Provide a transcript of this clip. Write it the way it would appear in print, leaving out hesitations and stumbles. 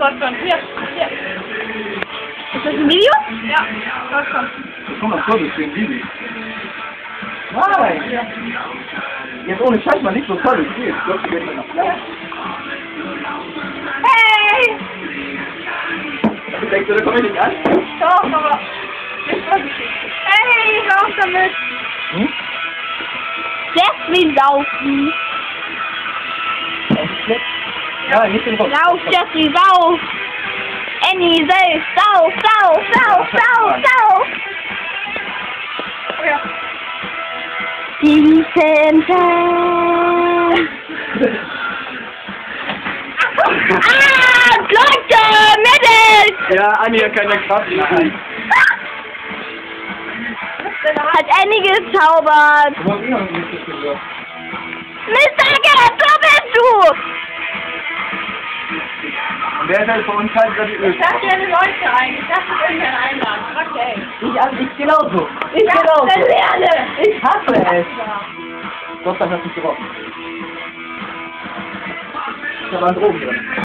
Läuft schon. Hier. Ist das ein Video? Ja, läuft schon. Guck mal, das ist ein Video. Nein! Jetzt ohne Scheiß mal nicht so toll, es geht. Ich glaube, die werden noch klar. Hey! Denkst du, da komme ich nicht an? Doch, aber nicht vorsichtig. Hey, raus damit! Hm? Jeffry laufen. Ja, nicht den Kopf. Lauf, Jeffry, lauf. Annie, selbst, lauf, lauf, lauf, lauf, lauf. Oh ja. Diesen Tag. Leute, Mädels! Ja, Anni hat keine Kraft. Nein. Hat Annie gezaubert. Du hast immer noch nicht gehört. Mr. Cat, wo bist du? Und wer ist halt von uns halt über die Öl? Ich dachte ja, die Leute ein. Ich dachte, ich bin einladen. Okay. Ich genauso. Ich Ja, genauso. dann lerne. Ich hasse es. Gott sei Dank hast du nicht gerochen. Da waren Drogen drin.